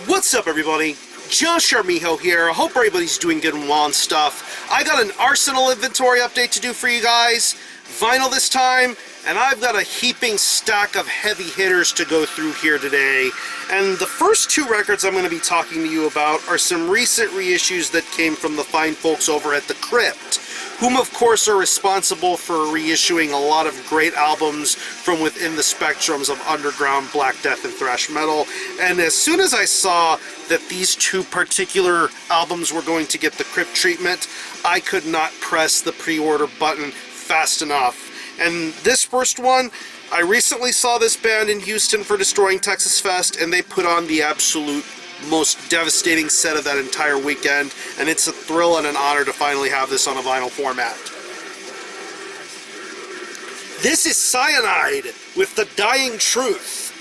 What's up, everybody? Josh Armijo here. I hope everybody's doing good and well and stuff. I got an Arsenal inventory update to do for you guys. Vinyl this time, and I've got a heaping stack of heavy hitters to go through here today. And the first two records I'm going to be talking to you about are some recent reissues that came from the fine folks over at the Crypt, whom of course are responsible for reissuing a lot of great albums from within the spectrums of underground black death and thrash metal. And as soon as I saw that these two particular albums were going to get the Crypt treatment, I could not press the pre-order button fast enough. And this first one, I recently saw this band in Houston for Destroying Texas Fest, and they put on the absolute most devastating set of that entire weekend, and it's a thrill and an honor to finally have this on a vinyl format. This is Cyanide with The Dying Truth.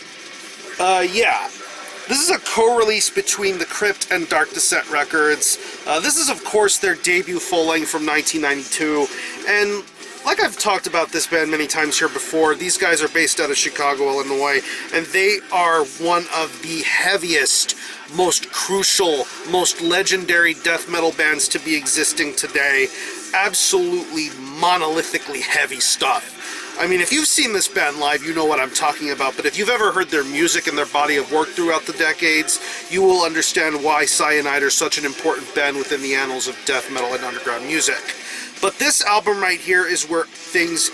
This is a co-release between the Crypt and Dark Descent Records. This is of course their debut full-length from 1992, and like I've talked about this band many times here before, these guys are based out of Chicago, Illinois, and they are one of the heaviest, most crucial, most legendary death metal bands to be existing today. Absolutely monolithically heavy stuff. I mean, if you've seen this band live, you know what I'm talking about, but if you've ever heard their music and their body of work throughout the decades, you will understand why Cyanide are such an important band within the annals of death metal and underground music. But this album right here is where things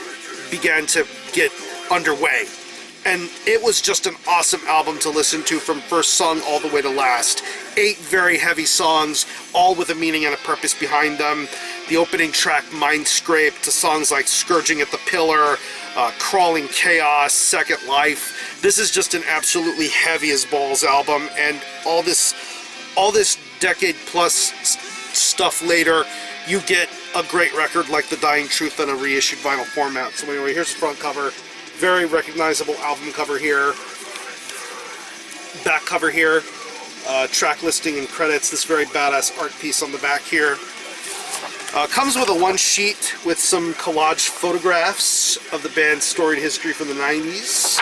began to get underway. And it was just an awesome album to listen to from first song all the way to last. 8 very heavy songs, all with a meaning and a purpose behind them. The opening track, Mind Scrape, to songs like Scourging at the Pillar, Crawling Chaos, Second Life. This is just an absolutely heavy as balls album, and all this decade plus stuff later, you get a great record like The Dying Truth on a reissued vinyl format. So anyway, here's the front cover. Very recognizable album cover here. Back cover here. Track listing and credits. This very badass art piece on the back here. Comes with a one sheet with some collage photographs of the band's storied history from the 90s.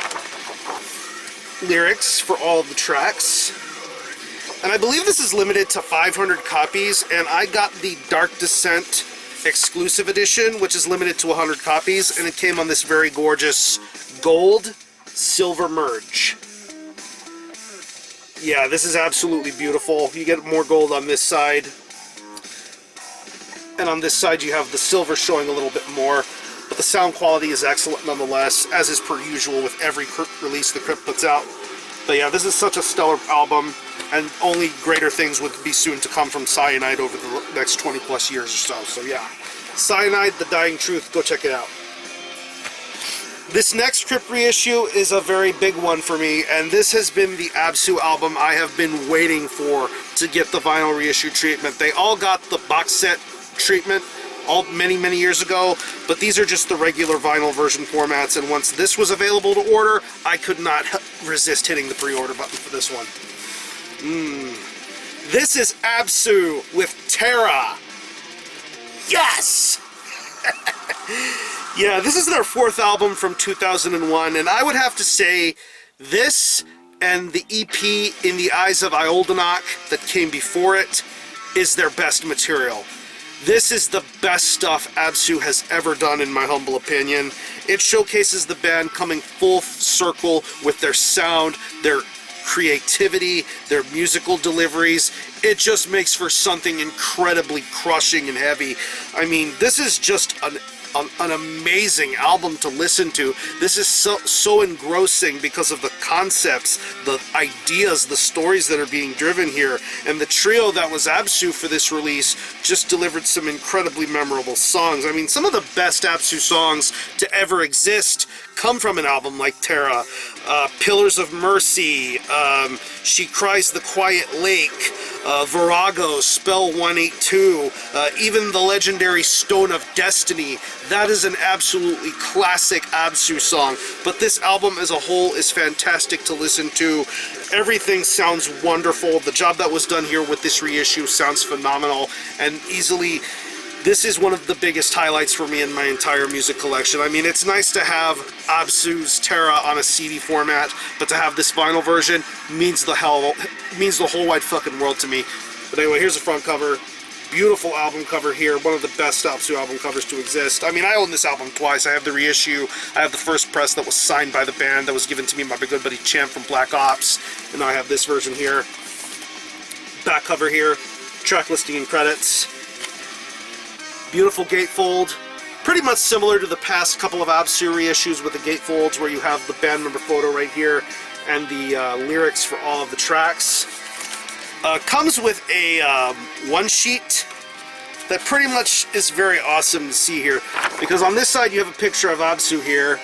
Lyrics for all of the tracks. And I believe this is limited to 500 copies, and I got the Dark Descent exclusive edition, which is limited to 100 copies, and it came on this very gorgeous gold silver merge. Yeah, this is absolutely beautiful. You get more gold on this side, and on this side you have the silver showing a little bit more, but the sound quality is excellent nonetheless, as is per usual with every release the Crypt puts out. But yeah, this is such a stellar album, and only greater things would be soon to come from Cyanide over the next 20 plus years or so. So yeah, Cyanide, The Dying Truth, go check it out. This next Crypt reissue is a very big one for me, and this has been the Absu album I have been waiting for to get the vinyl reissue treatment. They all got the box set treatment many years ago, but these are just the regular vinyl version formats, and once this was available to order, I could not resist hitting the pre-order button for this one. This is Absu with Terra. Yes! Yeah, this is their 4th album from 2001, and I would have to say this and the EP In the Eyes of Ioldanok that came before it is their best material. This is the best stuff Absu has ever done, in my humble opinion. It showcases the band coming full circle with their sound, their creativity, their musical deliveries. It just makes for something incredibly crushing and heavy. I mean, this is just an amazing album to listen to. This is so engrossing because of the concepts, the ideas, the stories that are being driven here, and the trio that was Absu for this release just delivered some incredibly memorable songs. I mean, some of the best Absu songs to ever exist come from an album like Terra. Pillars of Mercy, She Cries the Quiet Lake, Virago, Spell 182, even the legendary Stone of Destiny. That is an absolutely classic Absu song, but this album as a whole is fantastic to listen to. Everything sounds wonderful. The job that was done here with this reissue sounds phenomenal, and easily This is one of the biggest highlights for me in my entire music collection. I mean, it's nice to have Absu's Terra on a CD format, but to have this vinyl version means the whole wide fucking world to me. But anyway, here's the front cover. Beautiful album cover here, one of the best Absu album covers to exist. I mean, I own this album twice. I have the reissue, I have the first press that was signed by the band that was given to me by my good buddy Champ from Black Ops, and now I have this version here. Back cover here, track listing and credits. Beautiful gatefold, pretty much similar to the past couple of Absu reissues with the gatefolds where you have the band member photo right here and the lyrics for all of the tracks. Comes with a one sheet that pretty much is very awesome to see here, because on this side you have a picture of Absu here,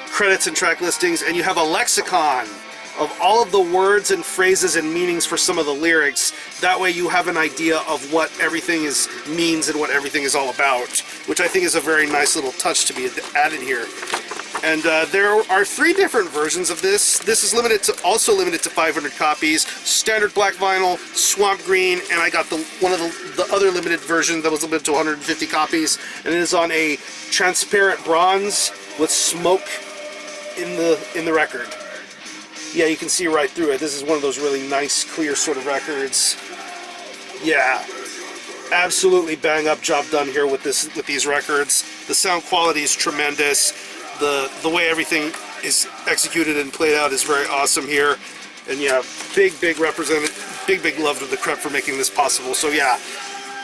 credits and track listings, and you have a lexicon of all of the words and phrases and meanings for some of the lyrics. That way you have an idea of what everything means and what everything is all about, which I think is a very nice little touch to be added here. And there are 3 different versions of this. This is also limited to 500 copies. Standard black vinyl, swamp green, and I got one of the other limited version that was limited to 150 copies, and it is on a transparent bronze with smoke in the record. Yeah, you can see right through it. This is one of those really nice, clear sort of records. Yeah, absolutely bang up job done here with these records. The sound quality is tremendous. The way everything is executed and played out is very awesome here. And yeah, big love to the Crypt for making this possible. So yeah,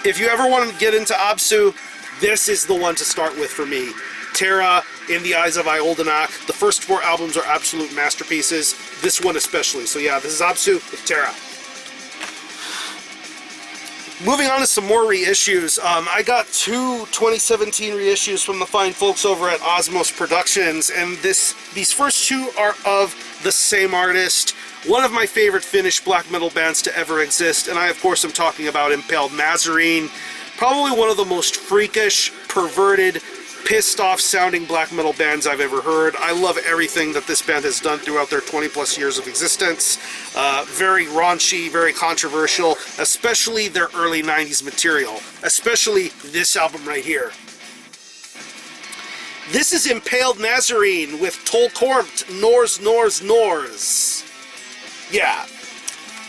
if you ever want to get into Absu, this is the one to start with for me. Terra, In the Eyes of Ioldenak. The first 4 albums are absolute masterpieces. This one especially. So yeah, this is Absu with Terra. Moving on to some more reissues. I got 2 2017 reissues from the fine folks over at Osmos Productions, and these first 2 are of the same artist. One of my favorite Finnish black metal bands to ever exist, and I of course am talking about Impaled Nazarene. Probably one of the most freakish, perverted, pissed off sounding black metal bands I've ever heard. I love everything that this band has done throughout their 20 plus years of existence. Very raunchy, very controversial, especially their early 90s material, especially this album right here. This is Impaled Nazarene with Tolkormt Nors. Yeah,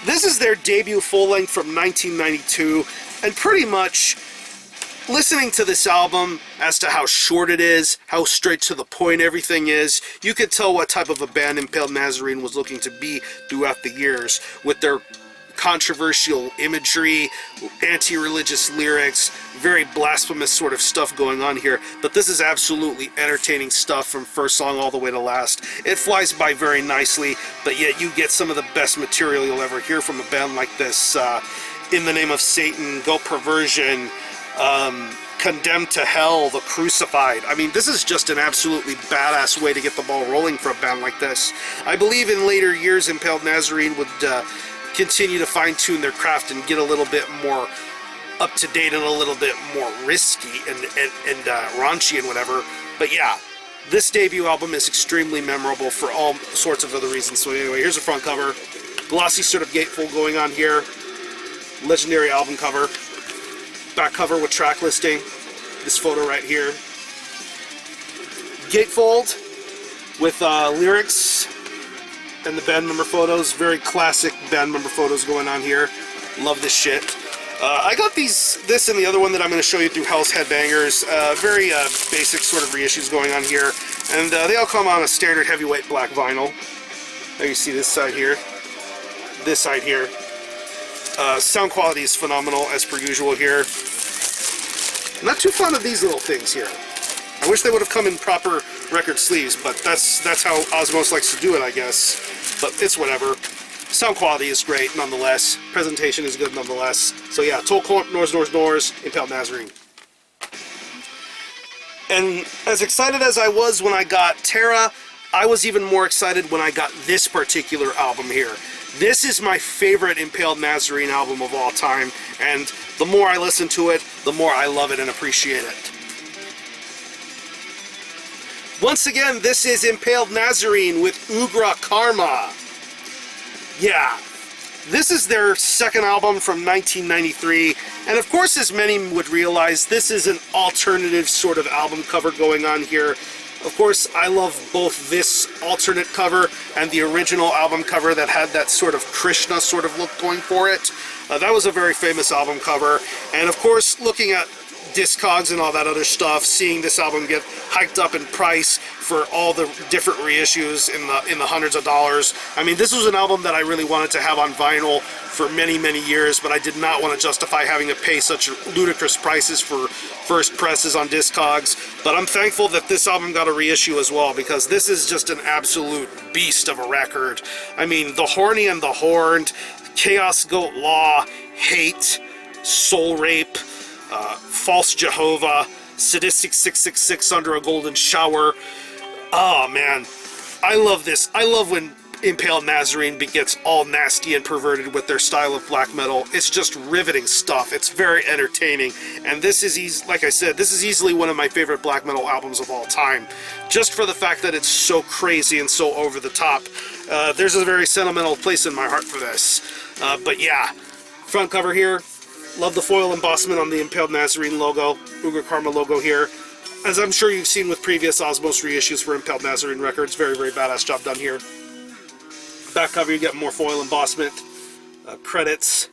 this is their debut full length from 1992, and pretty much listening to this album, as to how short it is, how straight to the point everything is, you could tell what type of a band Impaled Nazarene was looking to be throughout the years, with their controversial imagery, anti-religious lyrics, very blasphemous sort of stuff going on here. But this is absolutely entertaining stuff from first song all the way to last. It flies by very nicely, but yet you get some of the best material you'll ever hear from a band like this. In the Name of Satan, Go Perversion, Condemned to Hell, The Crucified. I mean, this is just an absolutely badass way to get the ball rolling for a band like this. I believe in later years Impaled Nazarene would continue to fine-tune their craft and get a little bit more up-to-date and a little bit more risky and raunchy and whatever. But yeah, this debut album is extremely memorable for all sorts of other reasons. So anyway, here's the front cover. Glossy sort of gatefold going on here. Legendary album cover. Back cover with track listing. This photo right here. Gatefold with lyrics and the band member photos. Very classic band member photos going on here. Love this shit. I got this and the other one that I'm going to show you through Hell's Headbangers. Very basic sort of reissues going on here. And they all come on a standard heavyweight black vinyl. There you see this side here. This side here. Sound quality is phenomenal as per usual here. Not too fond of these little things here. I wish they would have come in proper record sleeves, but that's how Osmos likes to do it, I guess. But it's whatever. Sound quality is great nonetheless. Presentation is good nonetheless. So yeah, Tolkormt Nors, Impaled Nazarene. And as excited as I was when I got Terra, I was even more excited when I got this particular album here. This is my favorite Impaled Nazarene album of all time, and the more I listen to it, the more I love it and appreciate it. Once again, this is Impaled Nazarene with Ugra Karma. Yeah, This is their second album from 1993, and of course, as many would realize, this is an alternative sort of album cover going on here. Of course, I love both this alternate cover and the original album cover that had that sort of Krishna sort of look going for it. That was a very famous album cover, and of course, looking at Discogs and all that other stuff, seeing this album get hiked up in price for all the different reissues in the hundreds of dollars. I mean, this was an album that I really wanted to have on vinyl for many, many years, but I did not want to justify having to pay such ludicrous prices for first presses on Discogs. But I'm thankful that this album got a reissue as well, because this is just an absolute beast of a record. I mean, The Horny and the Horned, Chaos Goat Law, Hate, Soul Rape, False Jehovah, Sadistic 666 Under a Golden Shower. Oh man, I love this. I love when Impaled Nazarene gets all nasty and perverted with their style of black metal. It's just riveting stuff. It's very entertaining, and this is like I said, this is easily one of my favorite black metal albums of all time, just for the fact that it's so crazy and so over the top. There's a very sentimental place in my heart for this. But yeah, front cover here. Love the foil embossment on the Impaled Nazarene logo, Ugra Karma logo here. As I'm sure you've seen with previous Osmos reissues for Impaled Nazarene records, very, very badass job done here. Back cover, you get more foil embossment, credits.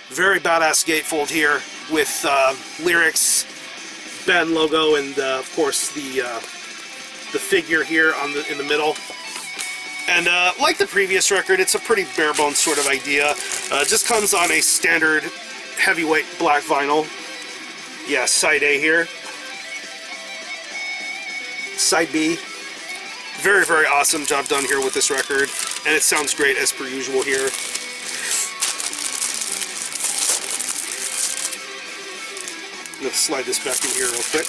Very badass gatefold here with lyrics, band logo, and of course the figure here on in the middle. And like the previous record, it's a pretty bare bones sort of idea. Just comes on a standard heavyweight black vinyl. Yeah, side A here. Side B. Very, very awesome job done here with this record. And it sounds great as per usual here. I'm going to slide this back in here real quick.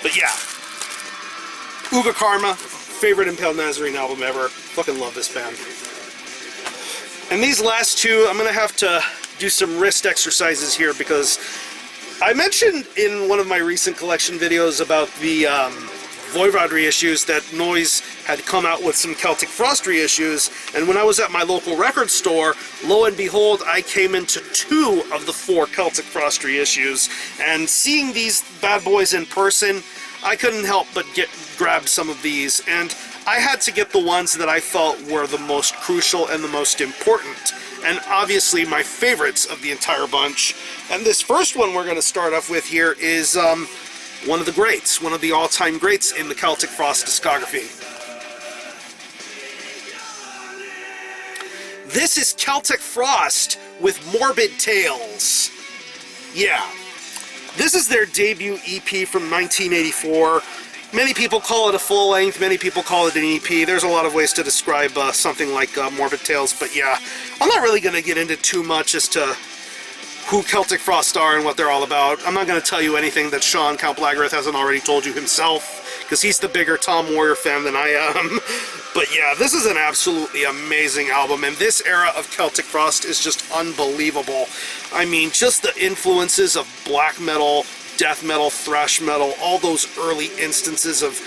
But yeah. Ugra Karma. Favorite Impaled Nazarene album ever. Fucking love this band. And these last two, I'm gonna have to do some wrist exercises here, because I mentioned in one of my recent collection videos about the Voivod reissues that Noise had come out with some Celtic Frost reissues, and when I was at my local record store, lo and behold, I came into 2 of the 4 Celtic Frost reissues, and seeing these bad boys in person, I couldn't help but grab some of these, and I had to get the ones that I felt were the most crucial and the most important, and obviously my favorites of the entire bunch. And this first one we're going to start off with here is one of the greats, one of the all-time greats in the Celtic Frost discography. This is Celtic Frost with Morbid Tales. Yeah. This is their debut EP from 1984. Many people call it a full length, many people call it an EP. There's a lot of ways to describe something like Morbid Tales, but yeah, I'm not really going to get into too much as to who Celtic Frost are and what they're all about. I'm not going to tell you anything that Sean Count Blackgareth hasn't already told you himself, because he's the bigger Tom Warrior fan than I am. But yeah, this is an absolutely amazing album, and this era of Celtic Frost is just unbelievable. I mean, just the influences of black metal, death metal, thrash metal, all those early instances of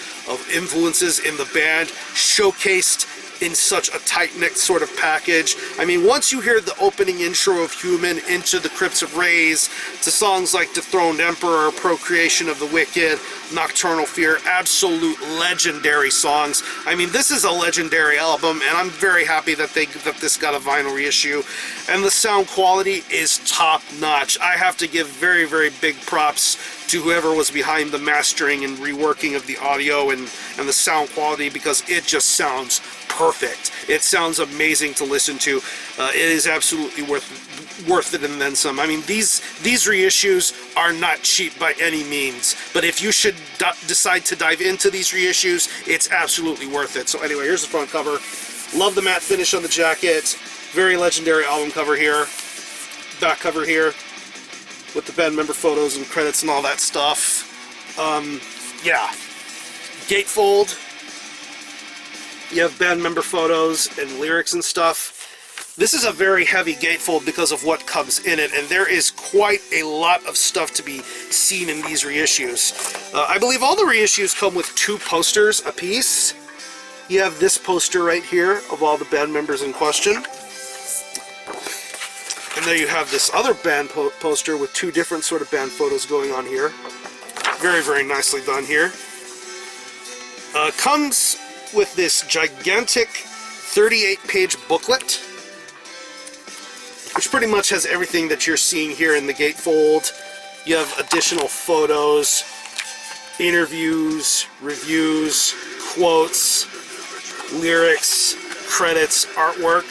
influences in the band showcased in such a tight-knit sort of package. I mean, once you hear the opening intro of Human into the Crypts of Rays, to songs like Dethroned Emperor, Procreation of the Wicked, Nocturnal Fear, absolute legendary songs. I mean, this is a legendary album, and I'm very happy that this got a vinyl reissue. And the sound quality is top-notch. I have to give very, very big props to whoever was behind the mastering and reworking of the audio and the sound quality, because it just sounds perfect. It sounds amazing to listen to. It is absolutely worth it and then some. I mean, these reissues are not cheap by any means, but if you should decide to dive into these reissues, it's absolutely worth it. So anyway, here's the front cover. Love the matte finish on the jacket. Very legendary album cover here. Back cover here with the band member photos and credits and all that stuff. Yeah. Gatefold. You have band member photos and lyrics and stuff. This is a very heavy gatefold because of what comes in it, and there is quite a lot of stuff to be seen in these reissues. I believe all the reissues come with 2 posters apiece. You have this poster right here of all the band members in question. And there you have this other band poster with two different sort of band photos going on here. Very, very nicely done here. Comes with this gigantic 38-page booklet, which pretty much has everything that you're seeing here in the gatefold. You have additional photos, interviews, reviews, quotes, lyrics, credits, artwork.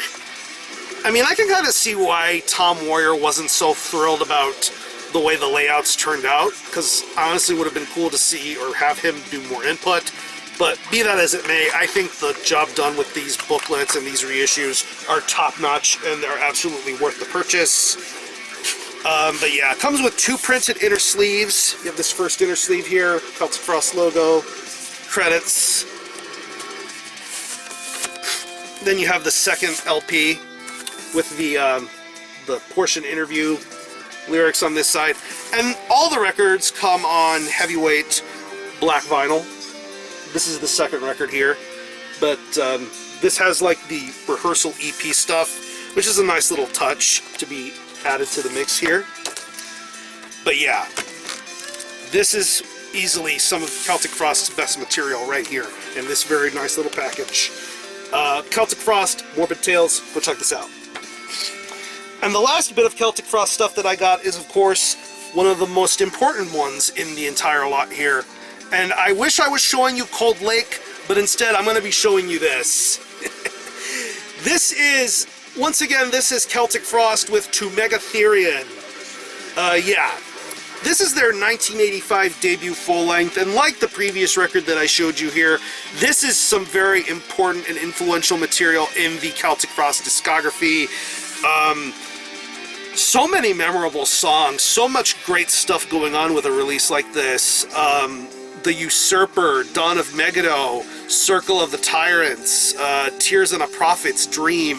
I mean, I can kind of see why Tom Warrior wasn't so thrilled about the way the layouts turned out, because honestly it would have been cool to see or have him do more input. But be that as it may, I think the job done with these booklets and these reissues are top-notch, and they're absolutely worth the purchase. But yeah, it comes with two printed inner sleeves. You have this first inner sleeve here, Celtic Frost logo, credits. Then you have the second LP with the portion interview, lyrics on this side. And all the records come on heavyweight black vinyl. This is the second record here, but this has like the rehearsal EP stuff, which is a nice little touch to be added to the mix here. But yeah, this is easily some of Celtic Frost's best material right here in this very nice little package. Celtic Frost, Morbid Tales, go check this out. And the last bit of Celtic Frost stuff that I got is, of course, one of the most important ones in the entire lot here. And I wish I was showing you Cold Lake, but instead I'm going to be showing you this. This is, once again, this is Celtic Frost with To Mega Therion. Yeah. This is their 1985 debut full-length, and like the previous record that I showed you here, this is some very important and influential material in the Celtic Frost discography. So many memorable songs, so much great stuff going on with a release like this. The Usurper, Dawn of Megiddo, Circle of the Tyrants, Tears in a Prophet's Dream.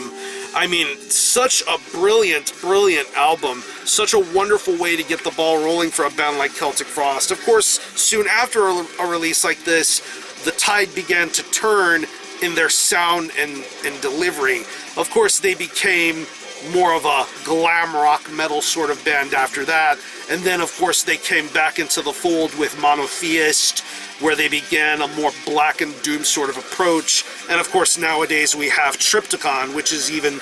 I mean, such a brilliant, brilliant album. Such a wonderful way to get the ball rolling for a band like Celtic Frost. Of course, soon after a release like this, the tide began to turn in their sound and delivery. Of course, they became more of a glam rock metal sort of band after that. And then, of course, they came back into the fold with Monotheist, where they began a more black and doom sort of approach. And, of course, nowadays we have Triptychon, which is even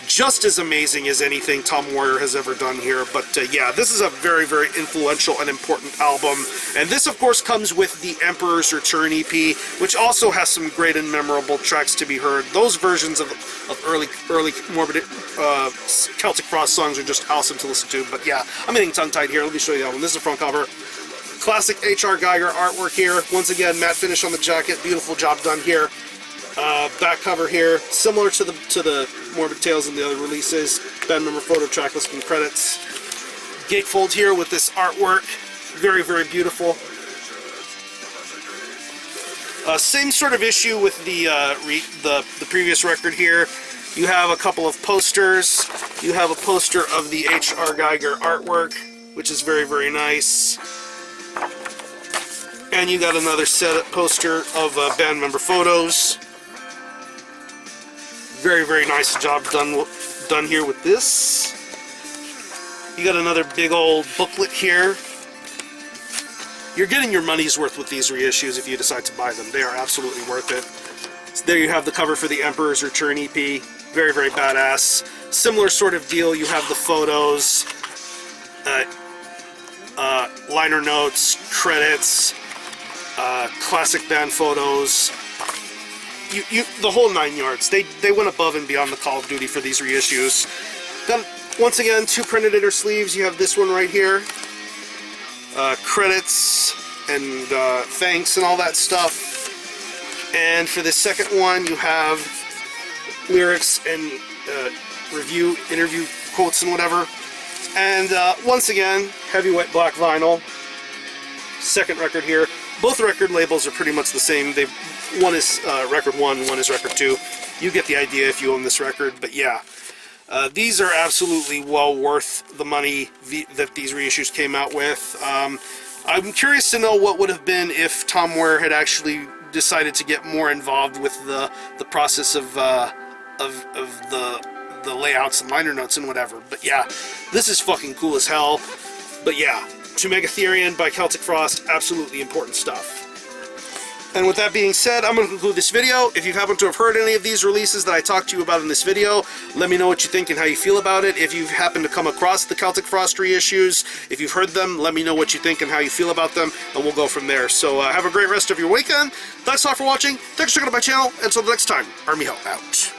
just as amazing as anything Tom Warrior has ever done here. But yeah, this is a very, very influential and important album. And this, of course, comes with the Emperor's Return EP, which also has some great and memorable tracks to be heard. Those versions of early Morbid Celtic Frost songs are just awesome to listen to. But yeah, I'm getting tongue-tied here. Let me show you the album. This is the front cover. Classic H.R. Geiger artwork here. Once again, matte finish on the jacket. Beautiful job done here. Back cover here, similar to the Morbid Tales and the other releases. Band member photo, track list, and credits. Gatefold here with this artwork, very, very beautiful. Same sort of issue with the previous record here. You have a couple of posters. You have a poster of the H.R. Geiger artwork, which is very, very nice. And you got another poster of band member photos. Very, very nice job done here with this. You got another big old booklet here. You're getting your money's worth with these reissues if you decide to buy them. They are absolutely worth it. So there you have the cover for the Emperor's Return EP. Very, very badass. Similar sort of deal. You have the photos, liner notes, credits, classic band photos. The whole 9 yards. They went above and beyond the Call of Duty for these reissues. Got, once again, two printed inner sleeves. You have this one right here. Credits and thanks and all that stuff. And for the second one, you have lyrics and interview quotes and whatever. And once again, heavyweight black vinyl. Second record here. Both record labels are pretty much the same. One is record 1, one is record 2. You get the idea if you own this record, but yeah. These are absolutely well worth the money that these reissues came out with. I'm curious to know what would have been if Tom Warrior had actually decided to get more involved with the process of the layouts and liner notes and whatever. But yeah, this is fucking cool as hell. But yeah, To Mega Therion by Celtic Frost, absolutely important stuff. And with that being said, I'm going to conclude this video. If you happen to have heard any of these releases that I talked to you about in this video, let me know what you think and how you feel about it. If you've happened to come across the Celtic Frost reissues, if you've heard them, let me know what you think and how you feel about them, and we'll go from there. So have a great rest of your weekend. Thanks a lot for watching. Thanks for checking out my channel. Until the next time, Army Help out.